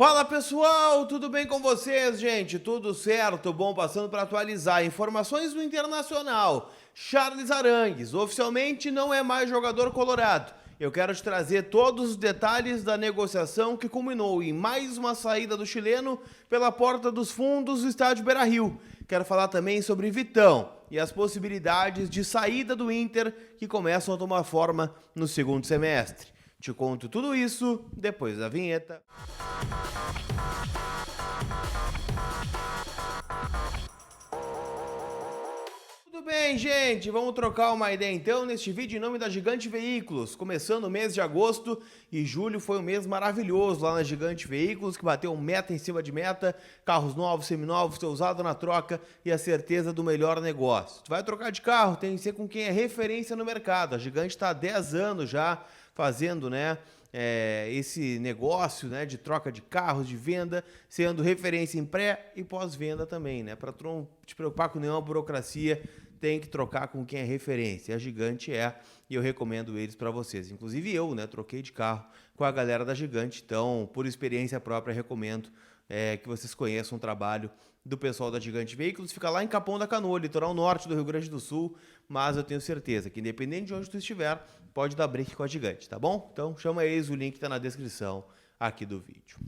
Fala pessoal, tudo bem com vocês, gente? Tudo certo? Bom, passando para atualizar informações do Internacional. Charles Arangues oficialmente não é mais jogador colorado. Eu quero te trazer todos os detalhes da negociação que culminou em mais uma saída do chileno pela porta dos fundos do estádio Beira-Rio. Quero falar também sobre Vitão e as possibilidades de saída do Inter que começam a tomar forma no segundo semestre. Te conto tudo isso depois da vinheta. Tudo bem, gente? Vamos trocar uma ideia então neste vídeo em nome da Gigante Veículos. Começando o mês de agosto e julho foi um mês maravilhoso lá na Gigante Veículos, que bateu meta em cima de meta, carros novos, seminovos, seu usado na troca e a certeza do melhor negócio. Tu vai trocar de carro, tem que ser com quem é referência no mercado. A Gigante está há 10 anos já fazendo, esse negócio, de troca de carros, de venda, sendo referência em pré e pós-venda também, Para tu não te preocupar com nenhuma burocracia, tem que trocar com quem é referência. A Gigante é, e eu recomendo eles para vocês. Inclusive eu, troquei de carro com a galera da Gigante, então, por experiência própria, recomendo que vocês conheçam o trabalho do pessoal da Gigante Veículos. Fica lá em Capão da Canoa, litoral norte do Rio Grande do Sul, mas eu tenho certeza que independente de onde tu estiver, pode dar break com a Gigante, tá bom? Então chama eles, o link está na descrição aqui do vídeo.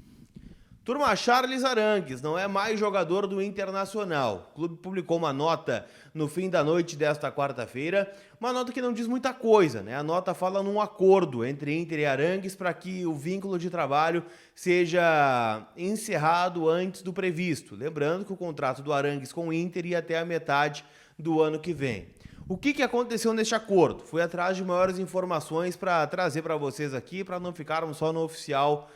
Turma, Charles Arangues não é mais jogador do Internacional. O clube publicou uma nota no fim da noite desta quarta-feira, uma nota que não diz muita coisa, A nota fala num acordo entre Inter e Arangues para que o vínculo de trabalho seja encerrado antes do previsto. Lembrando que o contrato do Arangues com o Inter ia até a metade do ano que vem. O que aconteceu neste acordo? Fui atrás de maiores informações para trazer para vocês aqui, para não ficarmos só no oficial,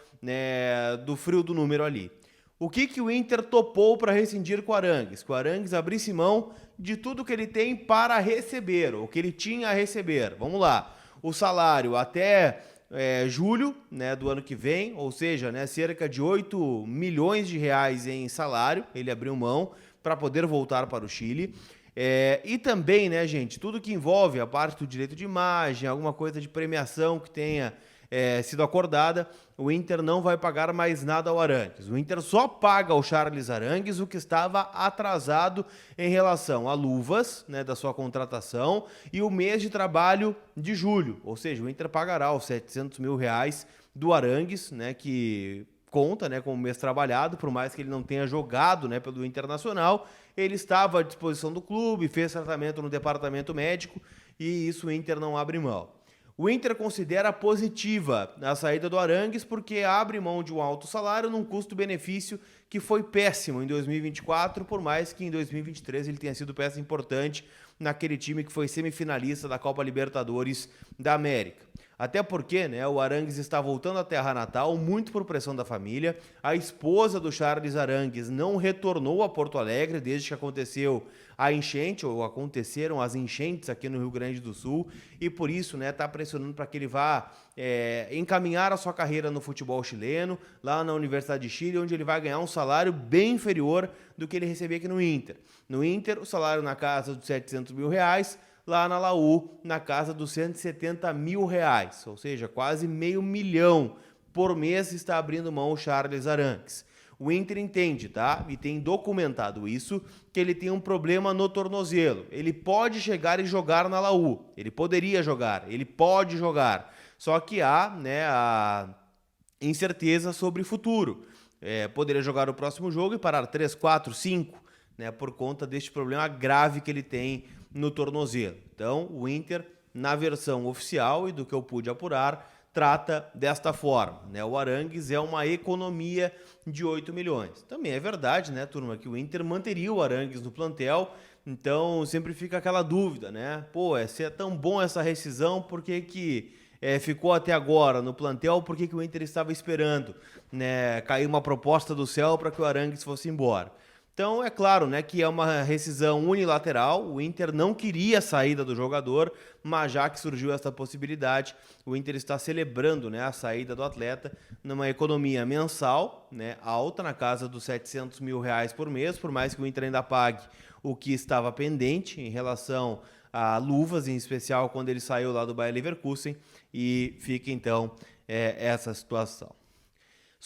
do frio do número ali. O que o Inter topou para rescindir com o Arangues? Que o Arangues abrisse mão de tudo que ele tem para receber, ou que ele tinha a receber. Vamos lá. O salário até julho, do ano que vem, ou seja, cerca de 8 milhões de reais em salário, ele abriu mão para poder voltar para o Chile. E também, gente, tudo que envolve a parte do direito de imagem, alguma coisa de premiação que tenha sido acordada, o Inter não vai pagar mais nada ao Arangues. O Inter só paga ao Charles Arangues o que estava atrasado em relação a luvas, da sua contratação, e o mês de trabalho de julho. Ou seja, o Inter pagará os 700 mil reais do Arangues, que conta, como mês trabalhado, por mais que ele não tenha jogado, pelo Internacional, ele estava à disposição do clube, fez tratamento no departamento médico e isso o Inter não abre mão. O Inter considera positiva a saída do Arangues porque abre mão de um alto salário num custo-benefício que foi péssimo em 2024, por mais que em 2023 ele tenha sido peça importante naquele time que foi semifinalista da Copa Libertadores da América. Até porque, o Arangues está voltando à terra natal, muito por pressão da família. A esposa do Charles Arangues não retornou a Porto Alegre desde que aconteceu a enchente, ou aconteceram as enchentes aqui no Rio Grande do Sul, e por isso, está pressionando para que ele vá encaminhar a sua carreira no futebol chileno, lá na Universidade de Chile, onde ele vai ganhar um salário bem inferior do que ele recebia aqui no Inter. No Inter, o salário na casa dos 700 mil reais, lá na Laú, na casa dos 170 mil reais, ou seja, quase R$500 mil por mês está abrindo mão o Charles Arangues. O Inter entende, e tem documentado isso, que ele tem um problema no tornozelo. Ele pode chegar e jogar na Laú, ele poderia jogar, ele pode jogar, só que há, a incerteza sobre o futuro. Poderia jogar o próximo jogo e parar 3, 4, 5, por conta deste problema grave que ele tem no tornozelo. Então, o Inter, na versão oficial e do que eu pude apurar, trata desta forma. O Arangues é uma economia de 8 milhões. Também é verdade, turma, que o Inter manteria o Arangues no plantel, então sempre fica aquela dúvida, se é tão bom essa rescisão, por que ficou até agora no plantel, por que o Inter estava esperando cair uma proposta do céu para que o Arangues fosse embora? Então, é claro, que é uma rescisão unilateral, o Inter não queria a saída do jogador, mas já que surgiu essa possibilidade, o Inter está celebrando, a saída do atleta numa economia mensal, alta, na casa dos 700 mil reais por mês, por mais que o Inter ainda pague o que estava pendente em relação a luvas, em especial quando ele saiu lá do Bayer Leverkusen, e fica então essa situação.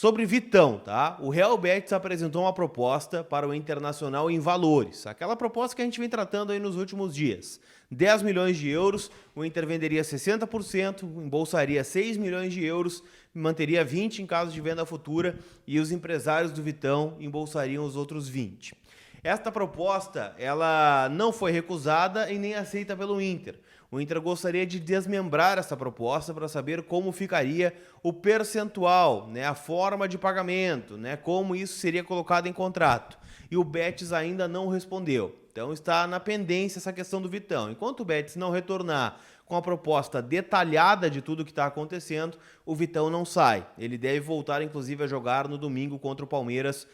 Sobre Vitão, tá? O Real Betis apresentou uma proposta para o Internacional em valores. Aquela proposta que a gente vem tratando aí nos últimos dias. 10 milhões de euros, o Inter venderia 60%, embolsaria 6 milhões de euros, manteria 20 em caso de venda futura e os empresários do Vitão embolsariam os outros 20. Esta proposta, ela não foi recusada e nem aceita pelo Inter. O Inter gostaria de desmembrar essa proposta para saber como ficaria o percentual, né, a forma de pagamento, né, como isso seria colocado em contrato. E o Betis ainda não respondeu. Então está na pendência essa questão do Vitão. Enquanto o Betis não retornar com a proposta detalhada de tudo que está acontecendo, o Vitão não sai. Ele deve voltar, inclusive, a jogar no domingo contra o Palmeiras,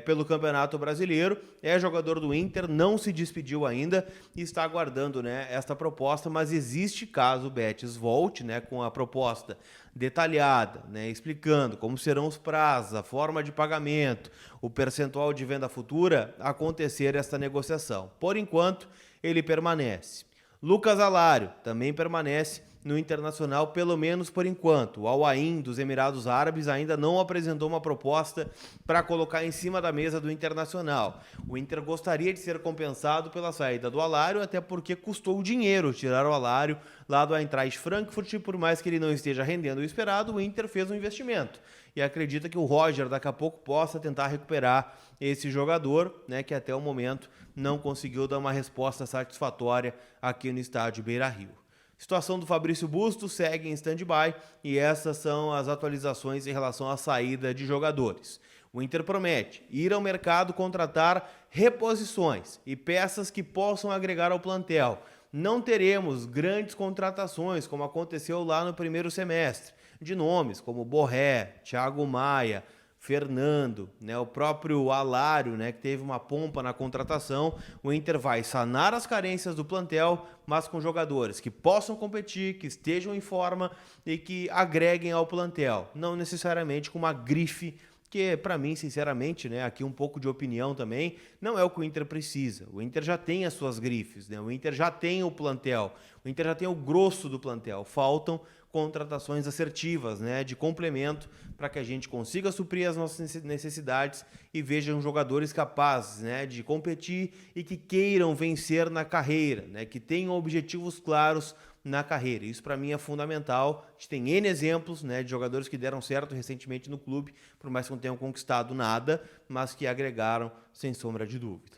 pelo Campeonato Brasileiro. É jogador do Inter, não se despediu ainda e está aguardando, né, esta proposta, mas existe, caso o Betis volte, né, com a proposta detalhada, né, explicando como serão os prazos, a forma de pagamento, o percentual de venda futura, acontecer esta negociação. Por enquanto, ele permanece. Lucas Alário também permanece no Internacional, pelo menos por enquanto. O Al Ain dos Emirados Árabes ainda não apresentou uma proposta para colocar em cima da mesa do Internacional. O Inter gostaria de ser compensado pela saída do Alário, até porque custou dinheiro tirar o Alário lá do Eintracht Frankfurt, por mais que ele não esteja rendendo o esperado, o Inter fez um investimento. E acredita que o Roger daqui a pouco possa tentar recuperar esse jogador, né, que até o momento não conseguiu dar uma resposta satisfatória aqui no estádio Beira-Rio. Situação do Fabrício Bustos segue em stand-by e essas são as atualizações em relação à saída de jogadores. O Inter promete ir ao mercado contratar reposições e peças que possam agregar ao plantel. Não teremos grandes contratações como aconteceu lá no primeiro semestre, de nomes como Borré, Thiago Maia, Fernando, né, o próprio Alário, né, que teve uma pompa na contratação. O Inter vai sanar as carências do plantel, mas com jogadores que possam competir, que estejam em forma e que agreguem ao plantel, não necessariamente com uma grife que, para mim, sinceramente, né, aqui um pouco de opinião também, não é o que o Inter precisa. O Inter já tem as suas grifes, né? O Inter já tem o plantel, o Inter já tem o grosso do plantel. Faltam contratações assertivas, né, de complemento, para que a gente consiga suprir as nossas necessidades e vejam jogadores capazes, né, de competir e que queiram vencer na carreira, né, que tenham objetivos claros na carreira. Isso para mim é fundamental. A gente tem N exemplos, né, de jogadores que deram certo recentemente no clube, por mais que não tenham conquistado nada, mas que agregaram sem sombra de dúvida.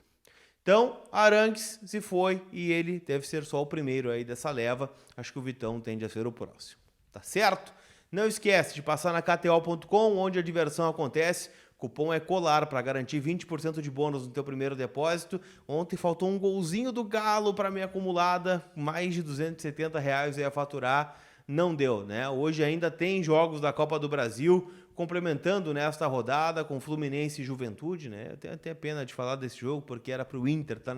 Então, Arangues se foi e ele deve ser só o primeiro aí dessa leva. Acho que o Vitão tende a ser o próximo. Tá certo? Não esquece de passar na KTO.com, onde a diversão acontece. O cupom é COLAR para garantir 20% de bônus no teu primeiro depósito. Ontem faltou um golzinho do Galo para minha acumulada, mais de R$270 eu ia faturar, não deu, né? Hoje ainda tem jogos da Copa do Brasil, complementando nesta rodada com Fluminense e Juventude, né? Eu tenho até pena de falar desse jogo, porque era para o Inter estar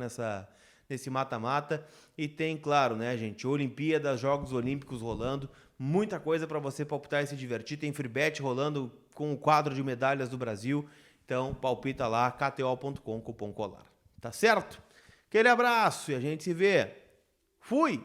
nesse mata-mata. E tem, claro, né, gente, Olimpíadas, Jogos Olímpicos rolando, muita coisa para você palpitar e se divertir. Tem free bet rolando com o quadro de medalhas do Brasil. Então, palpita lá, kto.com, cupom COLAR. Tá certo? Aquele abraço e a gente se vê. Fui!